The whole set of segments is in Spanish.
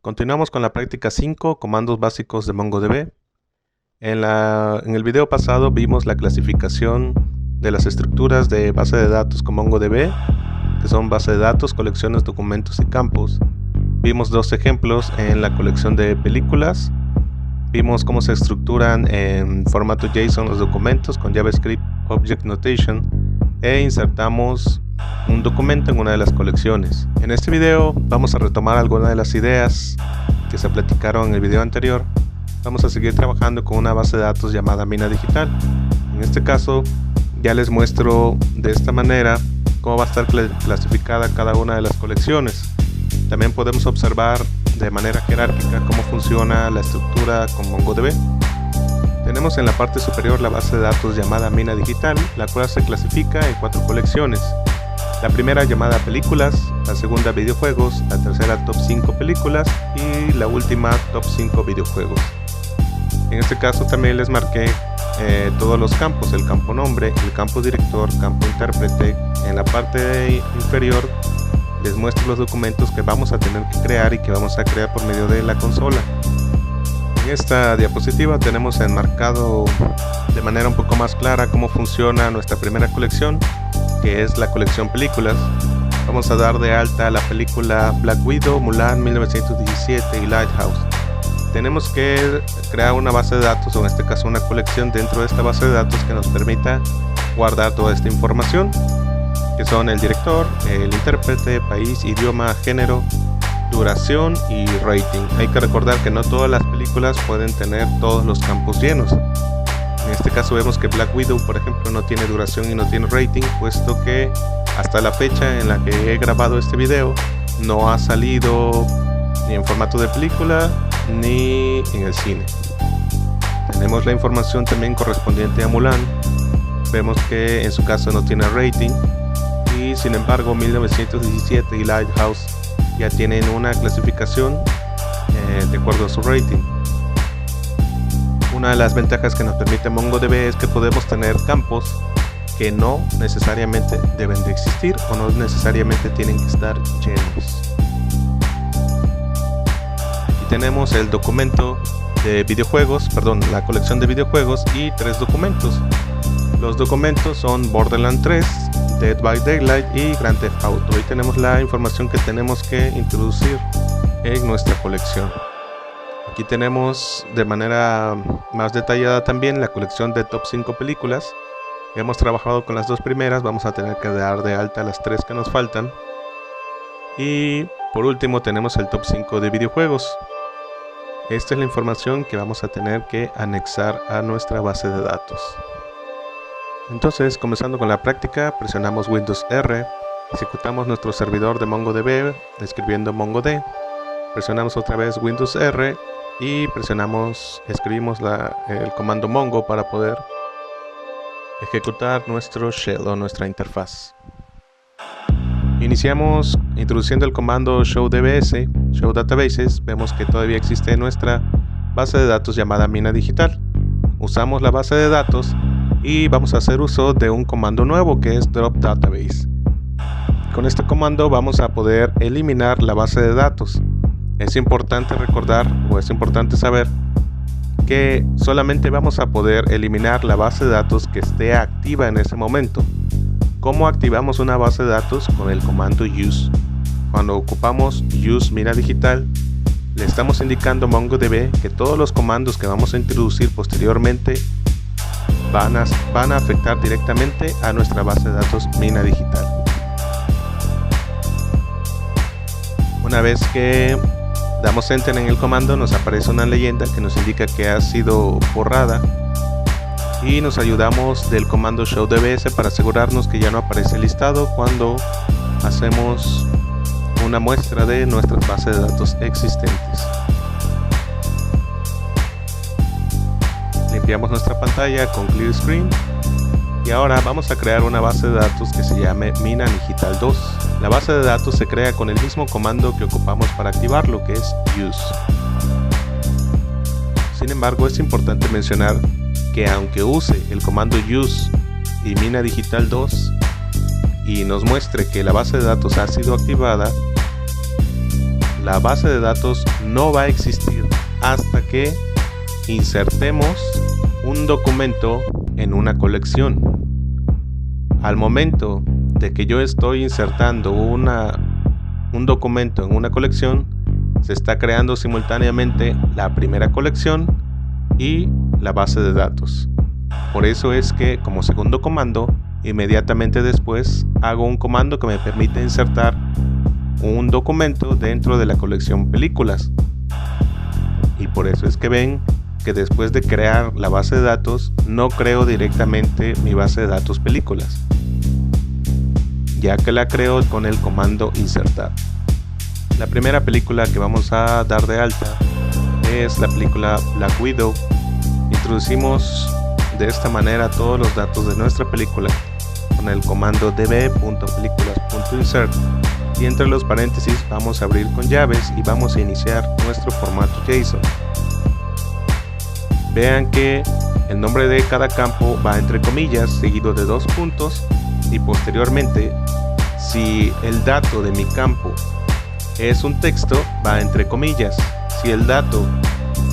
Continuamos con la práctica 5, comandos básicos de MongoDB. En el video pasado vimos la clasificación de las estructuras de base de datos con MongoDB, que son base de datos, colecciones, documentos y campos. Vimos dos ejemplos en la colección de películas. Vimos cómo se estructuran en formato JSON los documentos con JavaScript Object Notation e insertamos un documento en una de las colecciones. En este video vamos a retomar algunas de las ideas que se platicaron en el video anterior. Vamos a seguir trabajando con una base de datos llamada Mina Digital. En este caso ya les muestro de esta manera cómo va a estar clasificada cada una de las colecciones. También podemos observar de manera jerárquica cómo funciona la estructura con MongoDB. Tenemos en la parte superior la base de datos llamada Mina Digital, la cual se clasifica en 4 colecciones. La primera llamada películas, la segunda videojuegos, la tercera top 5 películas y la última top 5 videojuegos. En este caso también les marqué todos los campos, el campo nombre, el campo director, campo intérprete. En la parte inferior les muestro los documentos que vamos a tener que crear y que vamos a crear por medio de la consola. En esta diapositiva tenemos enmarcado de manera un poco más clara cómo funciona nuestra primera colección, que es la colección películas. Vamos a dar de alta la película Black Widow, Mulan 1917 y Lighthouse. Tenemos que crear una base de datos, o en este caso una colección dentro de esta base de datos que nos permita guardar toda esta información, que son el director, el intérprete, país, idioma, género, duración y rating. Hay que recordar que no todas las películas pueden tener todos los campos llenos. En este caso vemos que Black Widow, por ejemplo, no tiene duración y no tiene rating, puesto que hasta la fecha en la que he grabado este video no ha salido ni en formato de película ni en el cine. Tenemos la información también correspondiente a Mulan. Vemos que en su caso no tiene rating y sin embargo 1917 y Lighthouse ya tienen una clasificación de acuerdo a su rating. Una de las ventajas que nos permite MongoDB es que podemos tener campos que no necesariamente deben de existir o no necesariamente tienen que estar llenos. Aquí tenemos el documento de videojuegos, la colección de videojuegos y 3 documentos. Los documentos son Borderlands 3, Dead by Daylight y Grand Theft Auto. Ahí tenemos la información que tenemos que introducir en nuestra colección. Aquí tenemos de manera más detallada también la colección de top 5 películas. Hemos trabajado con las 2 primeras, vamos a tener que dar de alta las 3 que nos faltan. Y por último tenemos el top 5 de videojuegos. Esta es la información que vamos a tener que anexar a nuestra base de datos. Entonces, comenzando con la práctica, presionamos Windows R, ejecutamos nuestro servidor de MongoDB escribiendo MongoD. Presionamos otra vez Windows R y escribimos el comando Mongo para poder ejecutar nuestro shell o nuestra interfaz. Iniciamos introduciendo el comando show databases. Vemos que todavía existe nuestra base de datos llamada Mina Digital. Usamos la base de datos y vamos a hacer uso de un comando nuevo que es drop database. Con este comando vamos a poder eliminar la base de datos. Es importante recordar o es importante saber que solamente vamos a poder eliminar la base de datos que esté activa en ese momento. ¿Cómo activamos una base de datos? Con el comando use. Cuando ocupamos use Mina Digital, le estamos indicando a MongoDB que todos los comandos que vamos a introducir posteriormente van a afectar directamente a nuestra base de datos Mina Digital. Una vez que damos enter en el comando, nos aparece una leyenda que nos indica que ha sido borrada y nos ayudamos del comando show dbs para asegurarnos que ya no aparece listado cuando hacemos una muestra de nuestras bases de datos existentes. Limpiamos nuestra pantalla con clear screen y ahora vamos a crear una base de datos que se llame Mina Digital 2. La base de datos se crea con el mismo comando que ocupamos para activarlo, que es use. Sin embargo, es importante mencionar que aunque use el comando use y Mina Digital 2 y nos muestre que la base de datos ha sido activada, la base de datos no va a existir hasta que insertemos un documento en una colección. Al momento de que yo estoy insertando un documento en una colección, se está creando simultáneamente la primera colección y la base de datos. Por eso es que, como segundo comando, inmediatamente después hago un comando que me permite insertar un documento dentro de la colección películas. Y por eso es que ven que después de crear la base de datos, no creo directamente mi base de datos películas, ya que la creo con el comando insertar. La primera película que vamos a dar de alta es la película Black Widow. Introducimos de esta manera todos los datos de nuestra película con el comando db.películas.insert, y entre los paréntesis vamos a abrir con llaves y vamos a iniciar nuestro formato JSON. Vean que el nombre de cada campo va entre comillas seguido de 2 puntos, y posteriormente, si el dato de mi campo es un texto, va entre comillas. Si el dato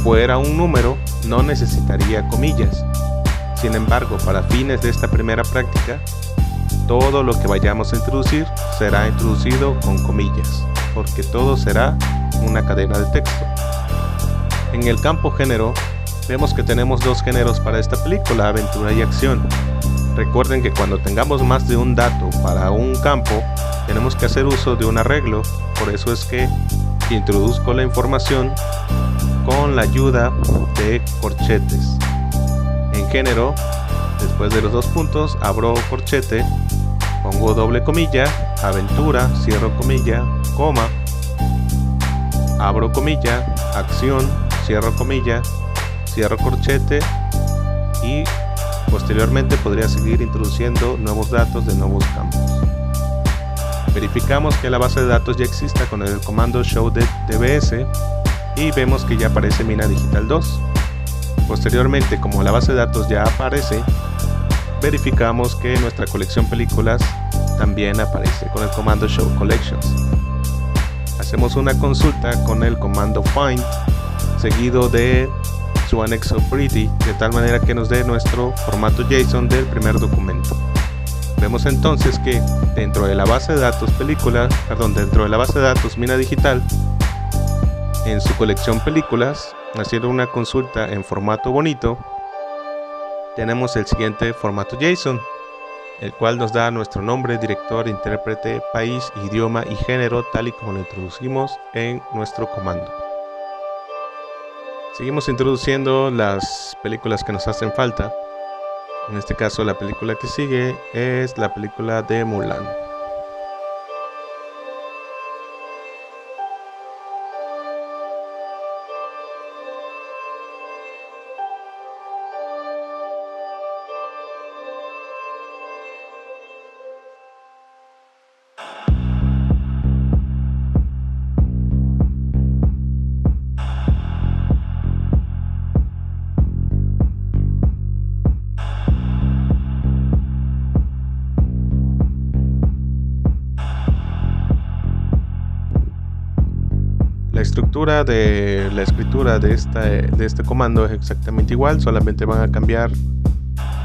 fuera un número, no necesitaría comillas. Sin embargo, para fines de esta primera práctica, todo lo que vayamos a introducir será introducido con comillas, porque todo será una cadena de texto. En el campo género, vemos que tenemos 2 géneros para esta película, aventura y acción. Recuerden que cuando tengamos más de un dato para un campo, tenemos que hacer uso de un arreglo. Por eso es que introduzco la información con la ayuda de corchetes. En género, después de los 2 puntos, abro corchete, pongo doble comilla, aventura, cierro comilla, coma, abro comilla, acción, cierro comilla, cierro corchete, y posteriormente podría seguir introduciendo nuevos datos de nuevos campos. Verificamos que la base de datos ya exista con el comando showDBS y vemos que ya aparece Mina Digital 2. Posteriormente, como la base de datos ya aparece, verificamos que nuestra colección películas también aparece con el comando showCollections. Hacemos una consulta con el comando find seguido de su anexo pretty, de tal manera que nos dé nuestro formato JSON del primer documento. Vemos entonces que dentro de la base de datos dentro de la base de datos Mina Digital, en su colección películas, haciendo una consulta en formato bonito, tenemos el siguiente formato JSON, el cual nos da nuestro nombre, director, intérprete, país, idioma y género, tal y como lo introducimos en nuestro comando. Seguimos introduciendo las películas que nos hacen falta. En este caso, la película que sigue es la película de Mulan. La estructura de la escritura de este comando es exactamente igual, solamente van a cambiar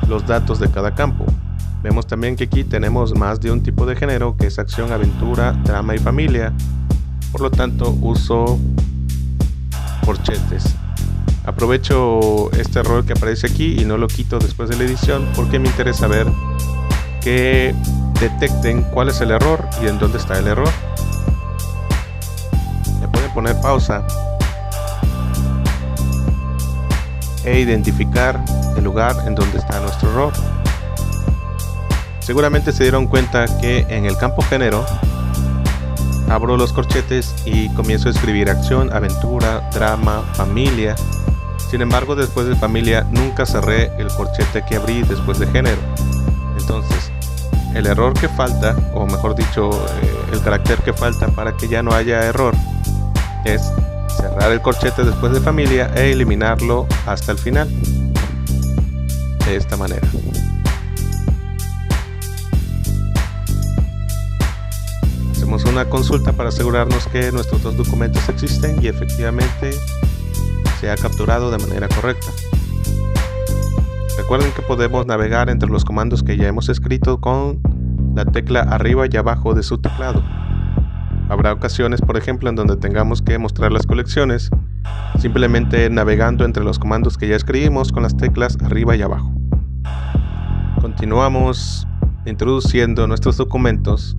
los datos de cada campo. Vemos también que aquí tenemos más de un tipo de género, que es acción, aventura, drama y familia. Por lo tanto, uso corchetes. Aprovecho este error que aparece aquí y no lo quito después de la edición, porque me interesa ver que detecten cuál es el error y en dónde está el error. Poner pausa e identificar el lugar en donde está nuestro error. Seguramente se dieron cuenta que en el campo género abro los corchetes y comienzo a escribir acción, aventura, drama, familia. Sin embargo, después de familia nunca cerré el corchete que abrí después de género. Entonces, el error que falta, o mejor dicho, el carácter que falta para que ya no haya error, es cerrar el corchete después de familia e eliminarlo hasta el final, de esta manera. Hacemos una consulta para asegurarnos que nuestros dos documentos existen y efectivamente se ha capturado de manera correcta. Recuerden que podemos navegar entre los comandos que ya hemos escrito con la tecla arriba y abajo de su teclado. Habrá ocasiones, por ejemplo, en donde tengamos que mostrar las colecciones simplemente navegando entre los comandos que ya escribimos con las teclas arriba y abajo. Continuamos introduciendo nuestros documentos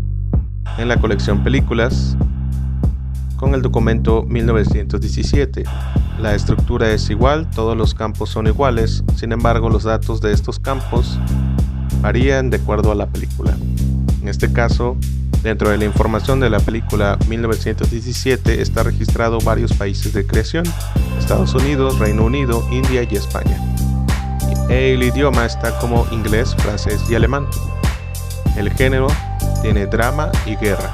en la colección películas con el documento 1917. La estructura es igual, todos los campos son iguales, sin embargo los datos de estos campos varían de acuerdo a la película. En este caso, dentro de la información de la película 1917 está registrado varios países de creación: Estados Unidos, Reino Unido, India y España. El idioma está como inglés, francés y alemán. El género tiene drama y guerra.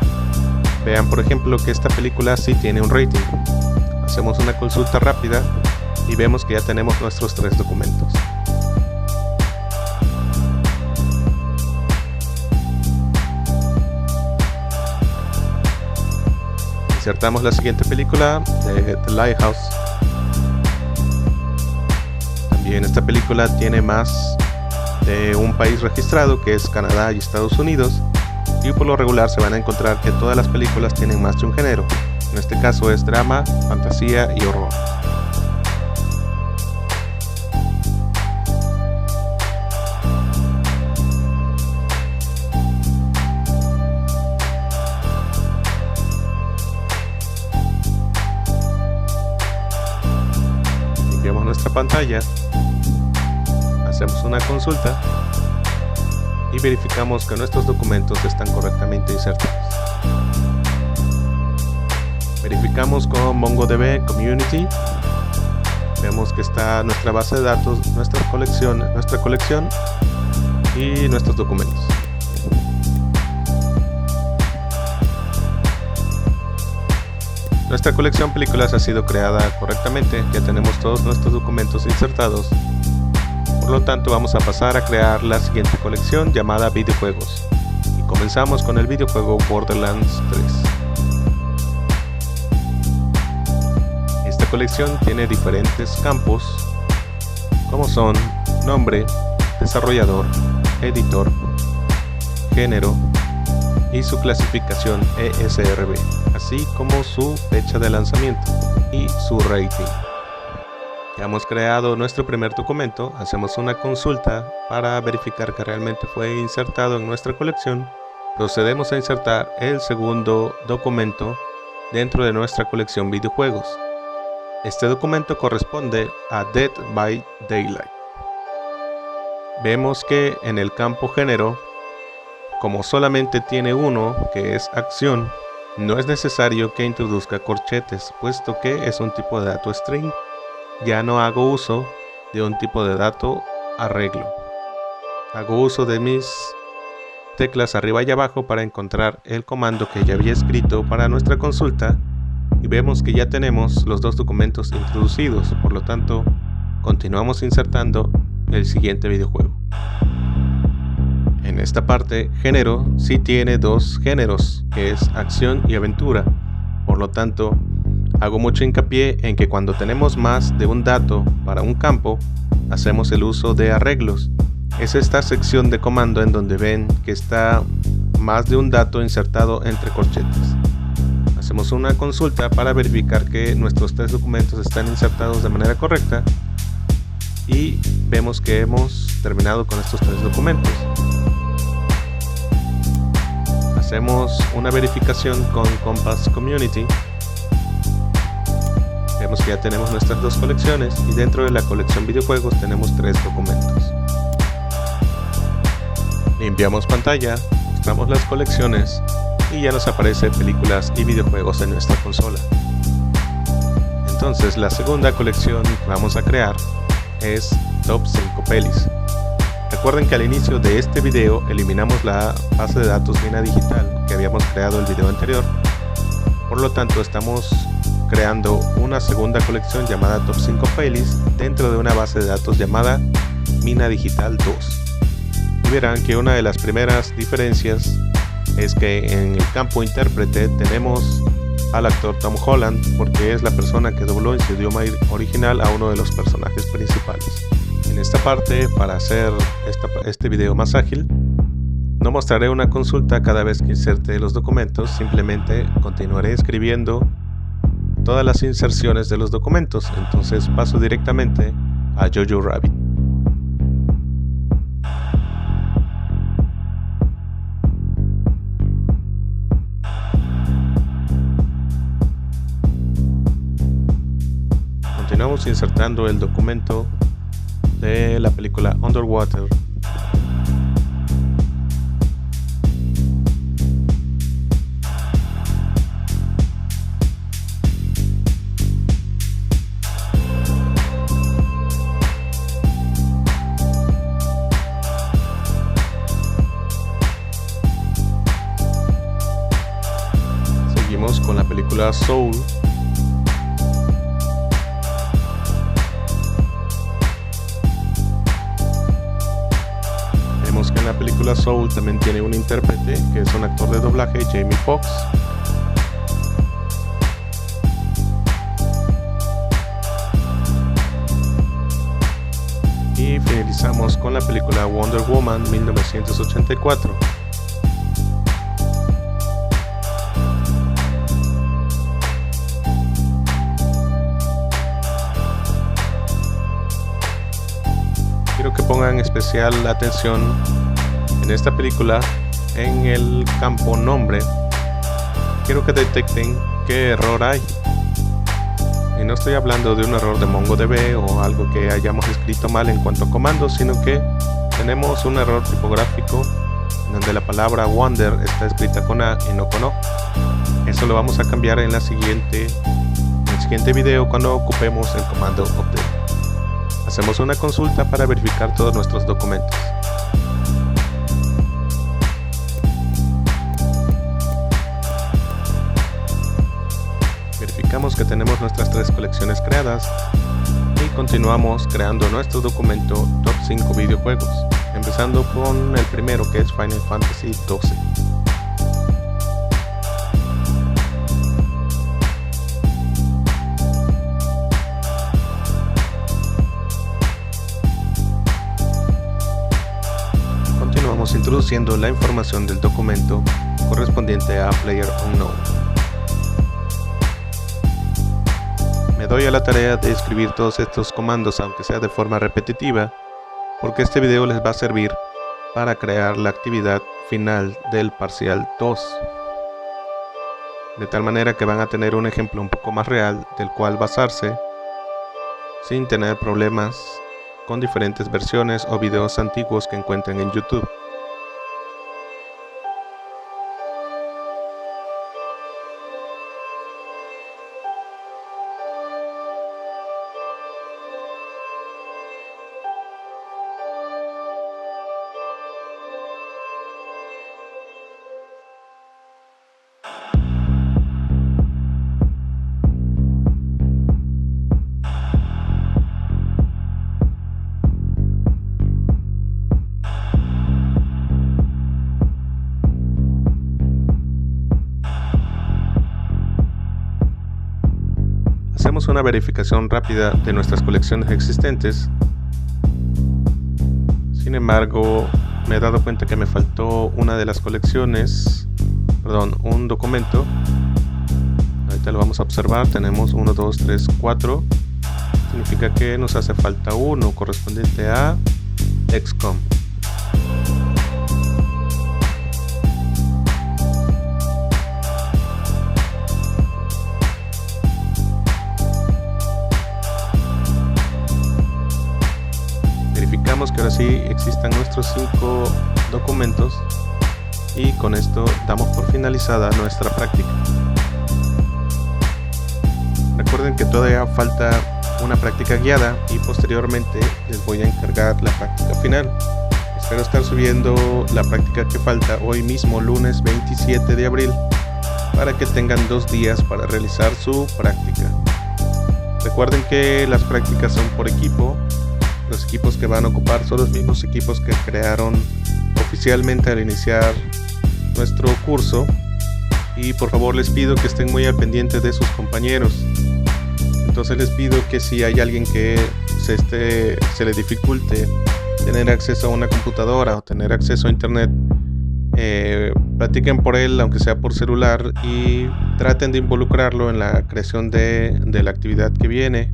Vean por ejemplo que esta película sí tiene un rating. Hacemos una consulta rápida y vemos que ya tenemos nuestros tres documentos. Insertamos la siguiente película de The Lighthouse. También esta película tiene más de un país registrado, que es Canadá y Estados Unidos, y por lo regular se van a encontrar que todas las películas tienen más de un género. En este caso es drama, fantasía y horror. Limpiamos nuestra pantalla, hacemos una consulta y verificamos que nuestros documentos están correctamente insertados. Verificamos con MongoDB Community. Vemos que está nuestra base de datos, nuestra colección y nuestros documentos. Nuestra colección películas ha sido creada correctamente, ya tenemos todos nuestros documentos insertados. Por lo tanto, vamos a pasar a crear la siguiente colección llamada videojuegos. Y comenzamos con el videojuego Borderlands 3. Esta colección tiene diferentes campos, como son nombre, desarrollador, editor, género y su clasificación ESRB, así como su fecha de lanzamiento y su rating. Ya hemos creado nuestro primer documento, hacemos una consulta para verificar que realmente fue insertado en nuestra colección. Procedemos a insertar el segundo documento dentro de nuestra colección videojuegos. Este documento corresponde a Dead by Daylight. Vemos que en el campo género, como solamente tiene uno, que es acción, no es necesario que introduzca corchetes, puesto que es un tipo de dato string. Ya no hago uso de un tipo de dato arreglo. Hago uso de mis teclas arriba y abajo para encontrar el comando que ya había escrito para nuestra consulta, y vemos que ya tenemos los dos documentos introducidos. Por lo tanto, continuamos insertando el siguiente videojuego. En esta parte, género sí tiene dos géneros, que es acción y aventura. Por lo tanto, hago mucho hincapié en que cuando tenemos más de un dato para un campo, hacemos el uso de arreglos. Es esta sección de comando en donde ven que está más de un dato insertado entre corchetes. Hacemos una consulta para verificar que nuestros tres documentos están insertados de manera correcta y vemos que hemos terminado con estos tres documentos. Hacemos una verificación con Compass Community. Vemos que ya tenemos nuestras dos colecciones y dentro de la colección videojuegos tenemos tres documentos. Limpiamos pantalla, mostramos las colecciones y ya nos aparece películas y videojuegos en nuestra consola. Entonces la segunda colección que vamos a crear es Top 5 Pelis. Recuerden que al inicio de este video eliminamos la base de datos Mina Digital que habíamos creado el video anterior. Por lo tanto estamos creando una segunda colección llamada Top 5 Pelis dentro de una base de datos llamada Mina Digital 2. Y verán que una de las primeras diferencias es que en el campo intérprete tenemos al actor Tom Holland, porque es la persona que dobló en su idioma original a uno de los personajes principales. En esta parte, para hacer este video más ágil, no mostraré una consulta cada vez que inserte los documentos, simplemente continuaré escribiendo todas las inserciones de los documentos. Entonces paso directamente a Jojo Rabbit. Continuamos insertando el documento de la película Underwater. Seguimos con la película Soul. Vemos que en la película Soul también tiene un intérprete que es un actor de doblaje, Jamie Foxx. Y finalizamos con la película Wonder Woman 1984. Quiero que pongan especial atención en esta película en el campo nombre. Quiero que detecten qué error hay. Y no estoy hablando de un error de MongoDB o algo que hayamos escrito mal en cuanto a comandos, sino que tenemos un error tipográfico donde la palabra Wonder está escrita con A y no con O. Eso lo vamos a cambiar en el siguiente video cuando ocupemos el comando update. Hacemos una consulta para verificar todos nuestros documentos. Verificamos que tenemos nuestras 3 colecciones creadas y continuamos creando nuestro documento Top 5 videojuegos, empezando con el primero, que es Final Fantasy XII. Introduciendo la información del documento correspondiente a PlayerUnknown. Me doy a la tarea de escribir todos estos comandos, aunque sea de forma repetitiva, porque este video les va a servir para crear la actividad final del parcial 2, de tal manera que van a tener un ejemplo un poco más real del cual basarse, sin tener problemas con diferentes versiones o videos antiguos que encuentren en YouTube. Hacemos una verificación rápida de nuestras colecciones existentes. Sin embargo, me he dado cuenta que me faltó una de las colecciones, un documento. Ahorita lo vamos a observar. Tenemos 1, 2, 3, 4. Significa que nos hace falta uno correspondiente a XCOM. Verificamos que ahora sí existan nuestros 5 documentos y con esto damos por finalizada nuestra práctica. Recuerden que todavía falta una práctica guiada y posteriormente les voy a encargar la práctica final. Espero estar subiendo la práctica que falta hoy mismo, lunes 27 de abril, para que tengan 2 días para realizar su práctica. Recuerden que las prácticas son por equipo. Los equipos que van a ocupar son los mismos equipos que crearon oficialmente al iniciar nuestro curso y por favor les pido que estén muy al pendiente de sus compañeros. Entonces les pido que si hay alguien que se le dificulte tener acceso a una computadora o tener acceso a internet, platiquen por él, aunque sea por celular, y traten de involucrarlo en la creación de la actividad que viene.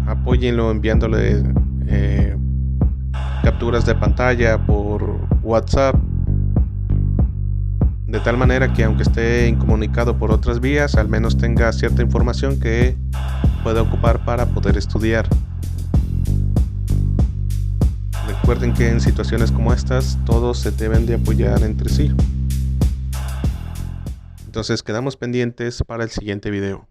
Apóyenlo enviándole capturas de pantalla por WhatsApp, de tal manera que aunque esté incomunicado por otras vías, al menos tenga cierta información que pueda ocupar para poder estudiar. Recuerden que en situaciones como estas todos se deben de apoyar entre sí. Entonces quedamos pendientes para el siguiente video.